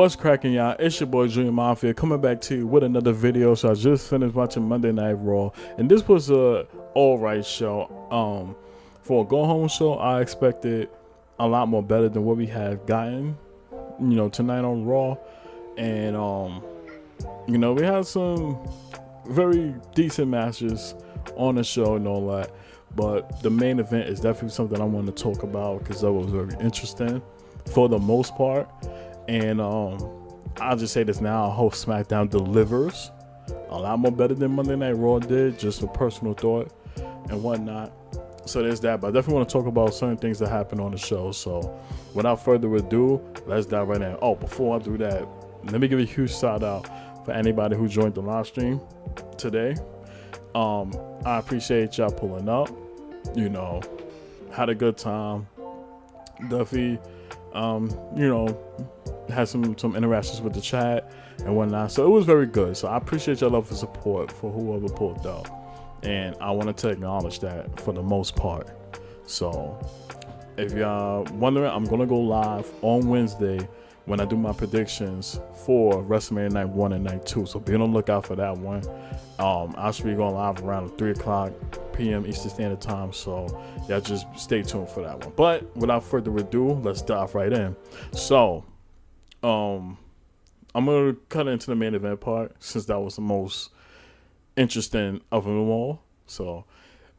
What's cracking, y'all? It's your boy Junior Mafia coming back to you with another video. So I just finished watching Monday Night Raw, and this was a alright show. For a go home show, I expected a lot more better than what we have gotten, tonight on Raw, and we had some very decent matches on the show and all that. But the main event is definitely something I want to talk about because that was very interesting for the most part. And I'll just say this now: I hope SmackDown delivers a lot more better than Monday Night Raw did, just a personal thought and whatnot. So there's that, but I definitely want to talk about certain things that happened on the show. So without further ado, let's dive right in. Oh, before I do that, let me give a huge shout out for anybody who joined the live stream today. I appreciate y'all pulling up. Had a good time. Duffy, had some interactions with the chat and whatnot. So it was very good. So I appreciate your love and support for whoever pulled up. And I wanted to acknowledge that for the most part. So if y'all wondering, I'm going to go live on Wednesday when I do my predictions for WrestleMania Night 1 and Night 2. So be on the lookout for that one. I should be going live around 3 o'clock p.m. Eastern Standard Time. So y'all just stay tuned for that one. But without further ado, let's dive right in. So I'm going to cut into the main event part since that was the most interesting of them all. So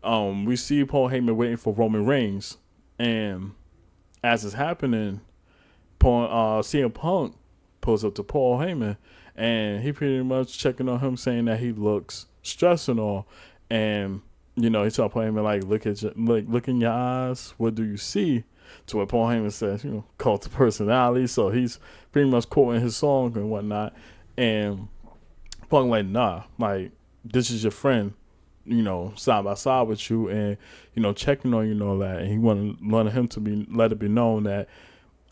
we see Paul Heyman waiting for Roman Reigns, and as it's happening, CM Punk pulls up to Paul Heyman, and he pretty much checking on him, saying that he looks stressed and all. And he told Paul Heyman, like, look in your eyes, what do you see? To what Paul Heyman says, cult of personality. So he's pretty much quoting his song and whatnot. And Punk like, nah, like, this is your friend, side by side with you, and checking on you and all that. And he wanted him to let it be known that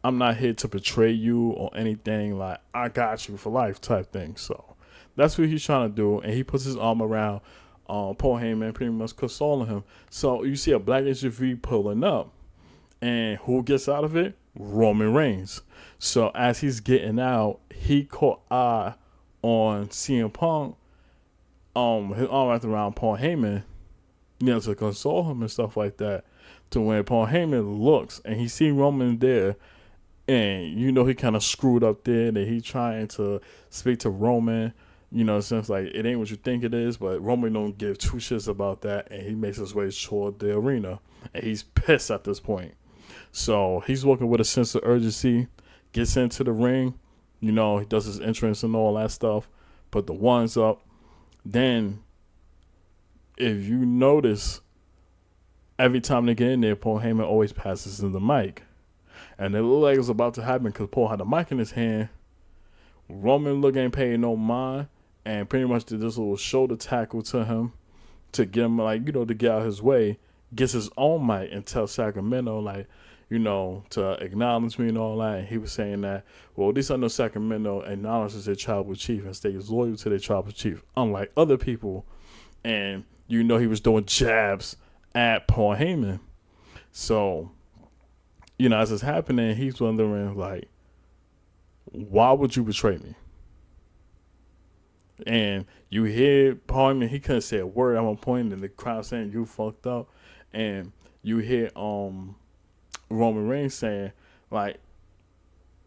I'm not here to betray you or anything. Like, I got you for life type thing. So that's what he's trying to do. And he puts his arm around Paul Heyman, pretty much consoling him. So you see a black SUV pulling up, and who gets out of it? Roman Reigns. So as he's getting out, he caught eye on CM Punk, his arm wrapped around Paul Heyman, to console him and stuff like that. To when Paul Heyman looks and he see Roman there, and he kind of screwed up there, that he trying to speak to Roman, since like it ain't what you think it is, but Roman don't give two shits about that, and he makes his way toward the arena, and he's pissed at this point. So he's walking with a sense of urgency, gets into the ring, he does his entrance and all that stuff, put the ones up. Then, if you notice, every time they get in there, Paul Heyman always passes in the mic. And it looked like it was about to happen because Paul had the mic in his hand. Roman ain't paying no mind, and pretty much did this little shoulder tackle to him to get him, to get out his way. Gets his own mic and tells Sacramento, to acknowledge me and all that. And he was saying that, well, at least I know Sacramento acknowledges their tribal chief and stays loyal to their tribal chief, unlike other people. And he was doing jabs at Paul Heyman. So, as it's happening, he's wondering, like, why would you betray me? And you hear Paul Heyman, he couldn't say a word at one point, and the crowd saying, you fucked up. And you hear Roman Reigns saying, like,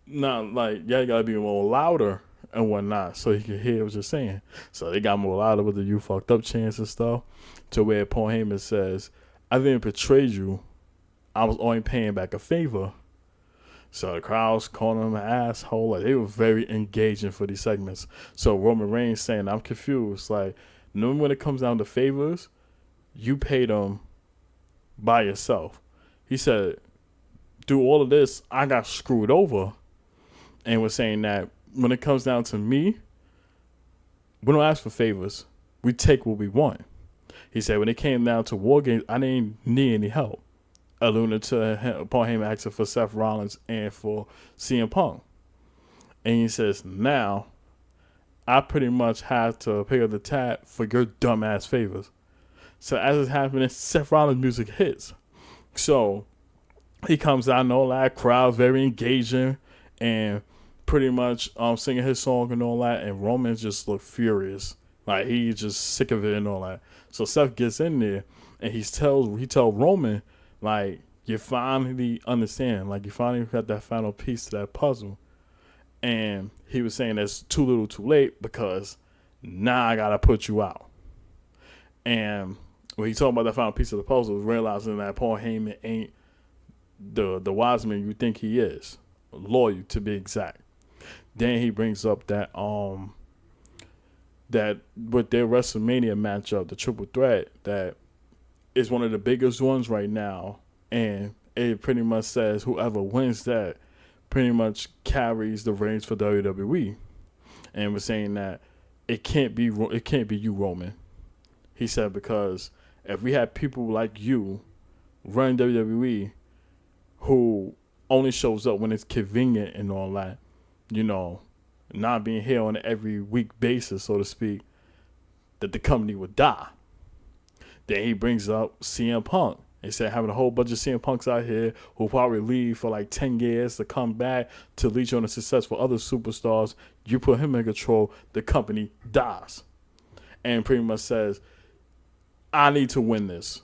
not like, y'all gotta be more louder and whatnot, so he can hear what you're saying. So they got more louder with the you fucked up chants and stuff, to where Paul Heyman says, I didn't betray you, I was only paying back a favor. So the crowd's calling him an asshole. Like, they were very engaging for these segments. So Roman Reigns saying, I'm confused. Like, when it comes down to favors, you pay them by yourself. He said, through all of this, I got screwed over. And was saying that when it comes down to me, we don't ask for favors. We take what we want. He said, when it came down to War Games, I didn't need any help. Alluding to Paul Heyman asking for Seth Rollins and for CM Punk. And he says, now, I pretty much have to pick up the tab for your dumbass favors. So as it's happening, Seth Rollins' music hits. So he comes out and all that, crowd very engaging, and pretty much singing his song and all that, and Roman just looked furious. Like he's just sick of it and all that. So Seth gets in there and he tells Roman, like, you finally understand, like you finally got that final piece to that puzzle. And he was saying that's too little too late because now I gotta put you out. And when he talked about that final piece of the puzzle, realizing that Paul Heyman ain't the wise man you think he is, loyal to be exact. Then he brings up that with their WrestleMania matchup, the triple threat, that is one of the biggest ones right now, and it pretty much says whoever wins that pretty much carries the reins for WWE. And we're saying that it can't be you, Roman. He said, because if we had people like you running WWE who only shows up when it's convenient and all that, not being here on an every week basis, so to speak, that the company would die. Then he brings up CM Punk. He said having a whole bunch of CM Punks out here who'll probably leave for like 10 years to come back to leech on the success for other superstars. You put him in control, the company dies. And pretty much says, I need to win this.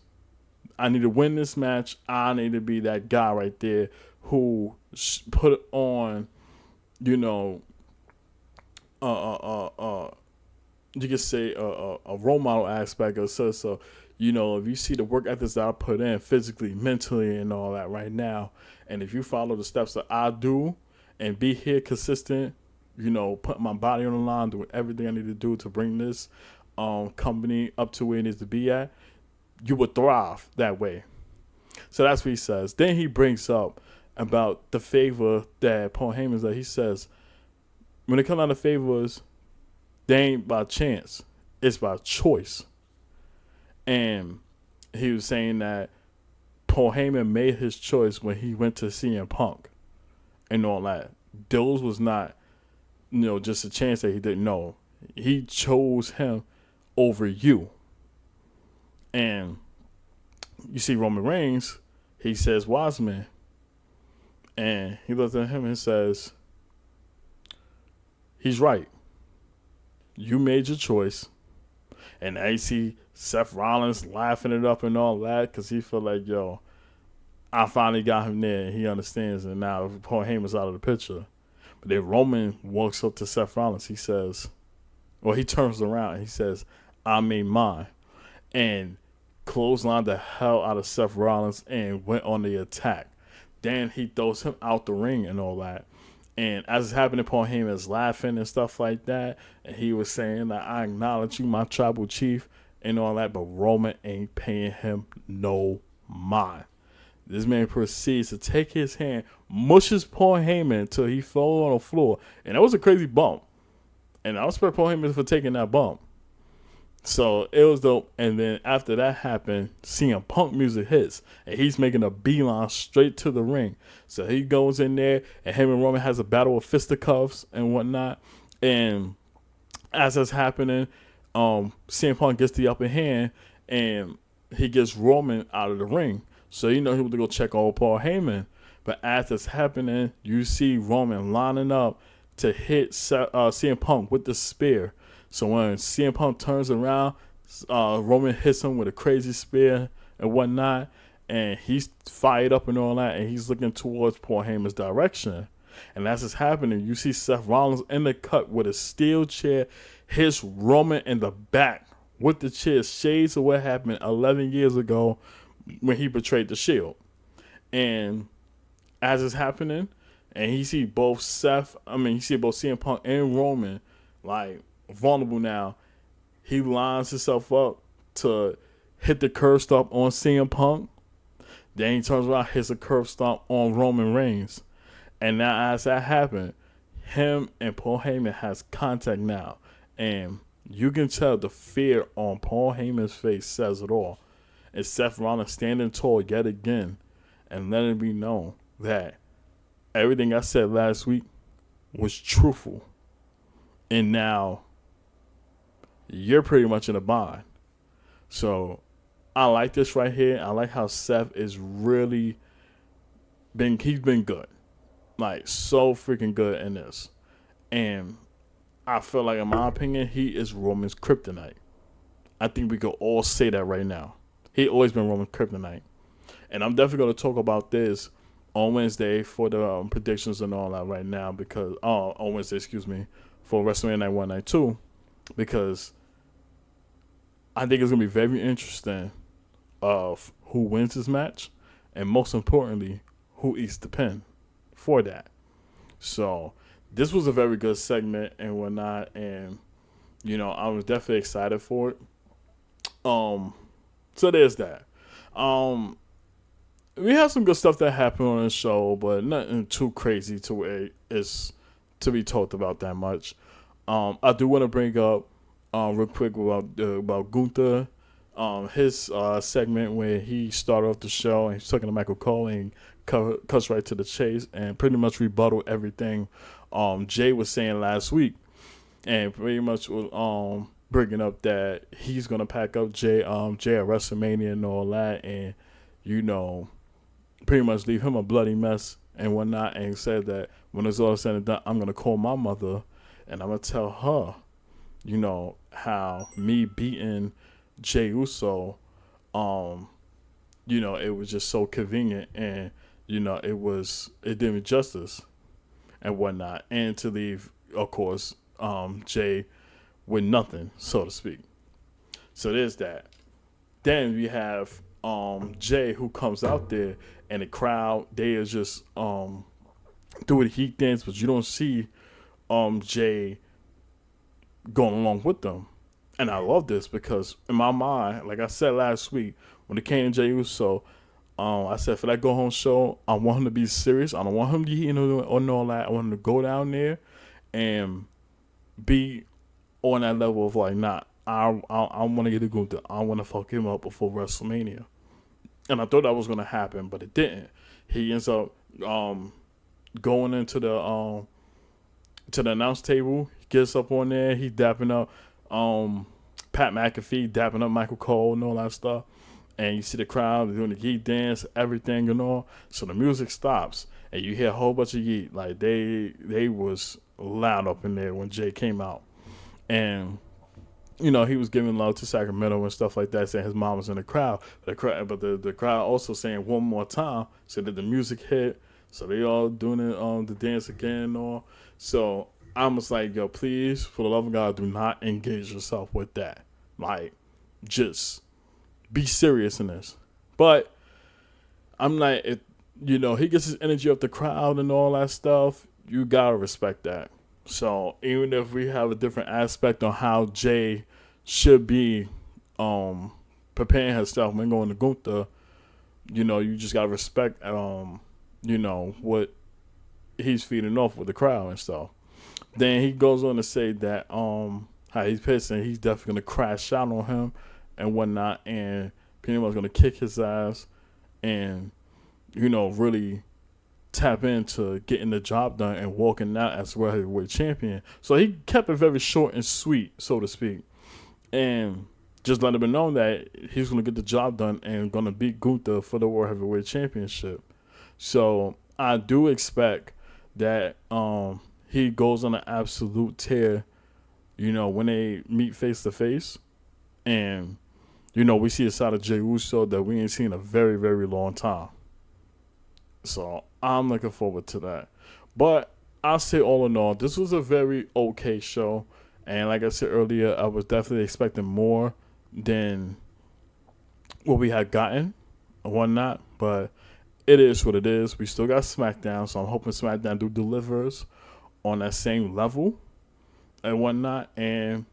I need to win this match. I need to be that guy right there who put on, you could say a role model aspect of so if you see the work ethics that I put in physically, mentally, and all that right now, and if you follow the steps that I do and be here consistent, putting my body on the line, doing everything I need to do to bring this company up to where it needs to be at, you would thrive that way. So that's what he says. Then he brings up about the favor that Paul Heyman's that he says, when it comes down to favors, they ain't by chance. It's by choice. And he was saying that Paul Heyman made his choice when he went to CM Punk and all that. Those was not, just a chance that he didn't know. He chose him over you. And you see Roman Reigns, he says, wise man. And he looks at him and says, he's right. You made your choice. And I see Seth Rollins laughing it up and all that because he feel like, I finally got him there and he understands. And now Paul Heyman's out of the picture. But then Roman walks up to Seth Rollins. He says, he turns around and he says, I made mine. And clotheslined the hell out of Seth Rollins and went on the attack. Then he throws him out the ring and all that. And as it's happening, Paul Heyman is laughing and stuff like that. And he was saying that I acknowledge you, my tribal chief, and all that. But Roman ain't paying him no mind. This man proceeds to take his hand, mushes Paul Heyman until he fell on the floor. And that was a crazy bump. And I respect Paul Heyman for taking that bump. So it was dope. And then after that happened, CM Punk music hits. And he's making a beeline straight to the ring. So he goes in there and him and Roman has a battle of fisticuffs and whatnot. And as that's happening, CM Punk gets the upper hand and he gets Roman out of the ring. So he went to go check on Paul Heyman. But as that's happening, you see Roman lining up to hit CM Punk with the spear. So when CM Punk turns around, Roman hits him with a crazy spear and whatnot, and he's fired up and all that, and he's looking towards Paul Heyman's direction. And as it's happening, you see Seth Rollins in the cut with a steel chair, hits Roman in the back with the chair, shades of what happened 11 years ago when he betrayed the Shield. And as it's happening, and he see both CM Punk and Roman, like, vulnerable now, he lines himself up to hit the curb stomp on CM Punk. Then he turns around, hits a curb stomp on Roman Reigns. And now as that happened, him and Paul Heyman has contact now. And you can tell the fear on Paul Heyman's face says it all. And Seth Rollins standing tall yet again and letting it be known that everything I said last week was truthful. And now you're pretty much in a bind. So I like this right here. I like how Seth is really he's been good. Like, so freaking good in this. And I feel like, in my opinion, he is Roman's kryptonite. I think we could all say that right now. He always been Roman's kryptonite. And I'm definitely going to talk about this on Wednesday for the predictions and all that right now, because on Wednesday, excuse me, for WrestleMania Night 1, Night 2, because I think it's going to be very interesting of who wins this match, and most importantly, who eats the pin for that. So this was a very good segment and whatnot, and I was definitely excited for it. So there's that. Um, we have some good stuff that happened on the show, but nothing too crazy to where it's to be talked about that much. I do want to bring up real quick about Gunther, his segment where he started off the show and he's talking to Michael Cole and cuts right to the chase and pretty much rebutted everything Jay was saying last week, and pretty much was bringing up that he's gonna pack up Jay at WrestleMania and all that, and pretty much leave him a bloody mess and whatnot, and said that when it's all said and done, I'm gonna call my mother and I'm gonna tell her, how me beating Jey Uso, it was just so convenient, and it did me justice and whatnot, and to leave, of course, Jay with nothing, so to speak. So there's that. Then we have Jay, who comes out there, and the crowd, they is just doing the heat dance, but you don't see Jay going along with them. And I love this because in my mind, like I said last week, when it came to Jey Uso, I said for that go home show, I want him to be serious. I don't want him to eat or all that. I want him to go down there and be on that level of like, nah, I want to get a Gunther. I want to fuck him up before WrestleMania. And I thought that was going to happen, but it didn't. He ends up going into the announce table. He gets up on there. He's dapping up Pat McAfee, dapping up Michael Cole and all that stuff. And you see the crowd doing the yeet dance, everything and all. So the music stops, and you hear a whole bunch of yeet. Like they was loud up in there when Jay came out, and he was giving love to Sacramento and stuff like that, saying his mom was in the crowd. But the crowd also saying one more time, so that the music hit. So they all doing it the dance again and all. So I'm just like, yo, please, for the love of God, do not engage yourself with that. Like, just be serious in this. But I'm like, he gets his energy off the crowd and all that stuff. You gotta respect that. So even if we have a different aspect on how Jay should be preparing herself when going to Gunther, you just gotta respect what he's feeding off with the crowd and stuff. Then he goes on to say that how he's pissed and he's definitely gonna crash out on him and whatnot, and pretty much gonna kick his ass and really tap into getting the job done and walking out as world heavyweight champion. So he kept it very short and sweet, so to speak, and just let it be known that he's gonna get the job done and gonna beat Gunther for the world heavyweight championship. So I do expect that he goes on an absolute tear, when they meet face to face, and we see a side of Jey Uso that we ain't seen in a very, very long time. So I'm looking forward to that. But I'll say all in all, this was a very okay show. And like I said earlier, I was definitely expecting more than what we had gotten and whatnot. But it is what it is. We still got SmackDown, so I'm hoping SmackDown delivers on that same level and whatnot. And,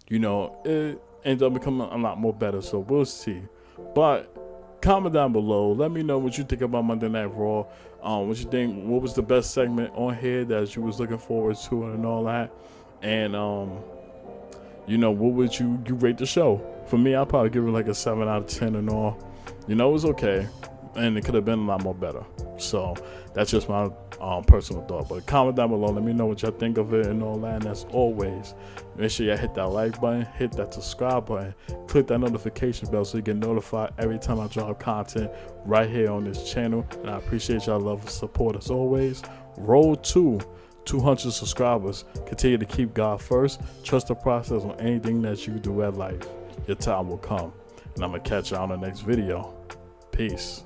it ends up becoming a lot more better. So we'll see. But comment down below. Let me know what you think about Monday Night Raw. What you think? What was the best segment on here that you was looking forward to and all that? And what would you rate the show? For me, I'll probably give it like a 7 out of 10 and all. It was okay, and it could have been a lot more better. So that's just my personal thought. But comment down below. Let me know what y'all think of it and all that. And as always, make sure y'all hit that like button, hit that subscribe button, click that notification bell so you get notified every time I drop content right here on this channel. And I appreciate y'all love and support as always. Roll to 200 subscribers. Continue to keep God first. Trust the process on anything that you do at life. Your time will come. And I'm going to catch you on the next video. Peace.